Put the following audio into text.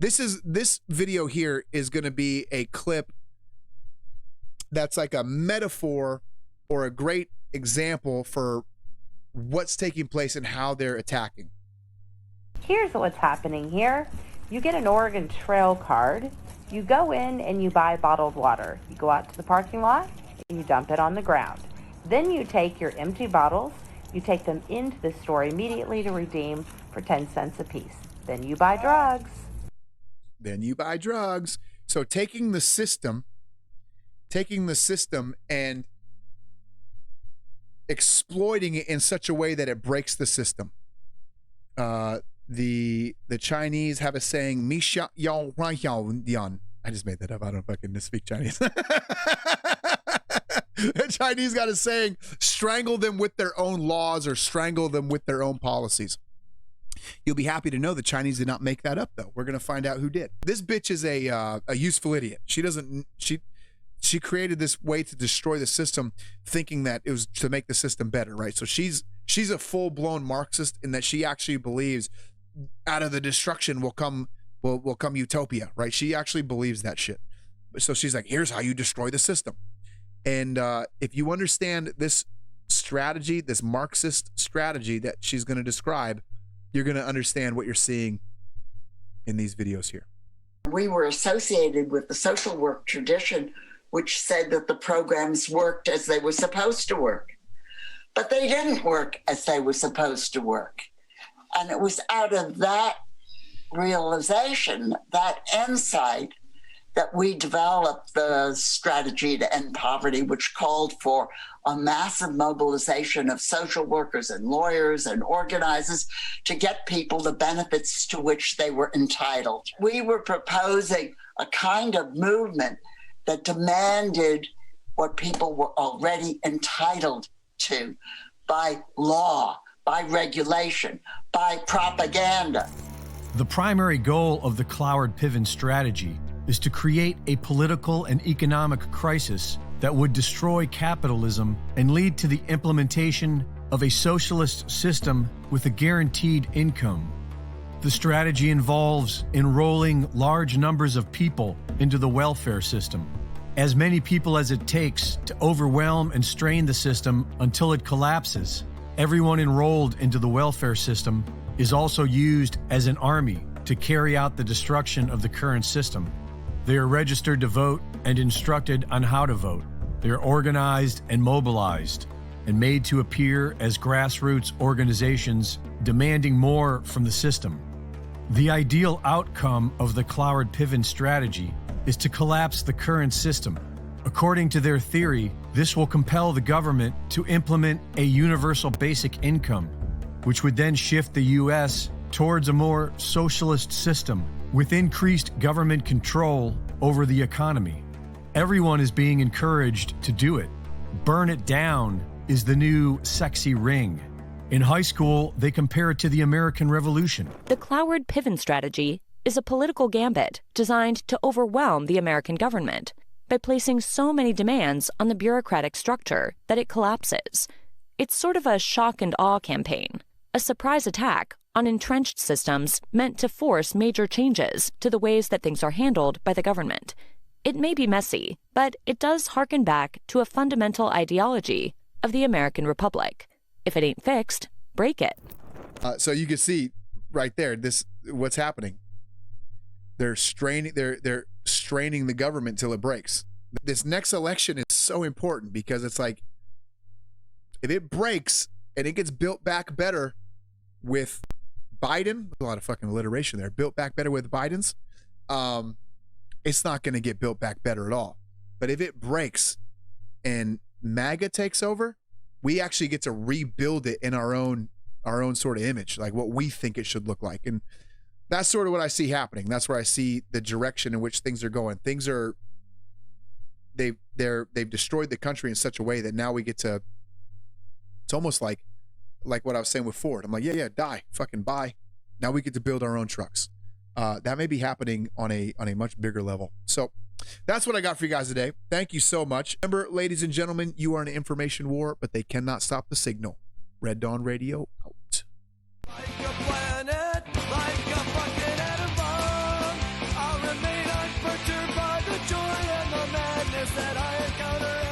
This video here is going to be a clip that's like a metaphor or a great example for what's taking place and how they're attacking. Here's what's happening here. You get an Oregon Trail card. You go in and you buy bottled water. You go out to the parking lot and you dump it on the ground. Then you take your empty bottles, you take them into the store immediately to redeem for 10 cents a piece. Then you buy drugs. So taking the system and exploiting it in such a way that it breaks the system. The Chinese have a saying, "Mi xia yao ran yao yan." I just made that up. I don't fucking speak Chinese. The Chinese got a saying, strangle them with their own laws or strangle them with their own policies. You'll be happy to know the Chinese did not make that up, though. We're going to find out who did. This bitch is a useful idiot. She created this way to destroy the system, thinking that it was to make the system better, right? So she's a full-blown Marxist in that she actually believes out of the destruction will come utopia, right? She actually believes that shit. So she's like, here's how you destroy the system. And if you understand this strategy, this Marxist strategy that she's going to describe, you're going to understand what you're seeing in these videos here. We were associated with the social work tradition, which said that the programs worked as they were supposed to work. But they didn't work as they were supposed to work. And it was out of that realization, that insight, that we developed the strategy to end poverty, which called for a massive mobilization of social workers and lawyers and organizers to get people the benefits to which they were entitled. We were proposing a kind of movement that demanded what people were already entitled to by law, by regulation, by propaganda. The primary goal of the Cloward-Piven strategy is to create a political and economic crisis that would destroy capitalism and lead to the implementation of a socialist system with a guaranteed income. The strategy involves enrolling large numbers of people into the welfare system, as many people as it takes to overwhelm and strain the system until it collapses. Everyone enrolled into the welfare system is also used as an army to carry out the destruction of the current system. They are registered to vote and instructed on how to vote. They are organized and mobilized and made to appear as grassroots organizations demanding more from the system. The ideal outcome of the Cloward-Piven strategy is to collapse the current system. According to their theory, this will compel the government to implement a universal basic income, which would then shift the U.S. towards a more socialist system with increased government control over the economy. Everyone is being encouraged to do it. Burn it down is the new sexy ring. In high school, they compare it to the American Revolution. The Cloward-Piven strategy is a political gambit designed to overwhelm the American government by placing so many demands on the bureaucratic structure that it collapses. It's sort of a shock and awe campaign, a surprise attack on entrenched systems meant to force major changes to the ways that things are handled by the government. It may be messy, but it does harken back to a fundamental ideology of the American Republic. If it ain't fixed, break it. So you can see right there, what's happening. They're straining the government till it breaks. This next election is so important because it's like, if it breaks and it gets built back better with Biden, a lot of fucking alliteration there, built back better with Biden's, it's not going to get built back better at all. But if it breaks and MAGA takes over, we actually get to rebuild it in our own sort of image, like what we think it should look like. And that's sort of what I see happening. That's where I see the direction in which things are going. They've destroyed the country in such a way that now we get to, it's almost like what I was saying with Ford. I'm like, yeah, die, fucking bye. Now we get to build our own trucks. That may be happening on a much bigger level. So that's what I got for you guys today. Thank you so much. Remember, ladies and gentlemen, you are in an information war, but they cannot stop the signal. Red Dawn Radio out. Like a planet, like a fucking atom bomb. that I encounter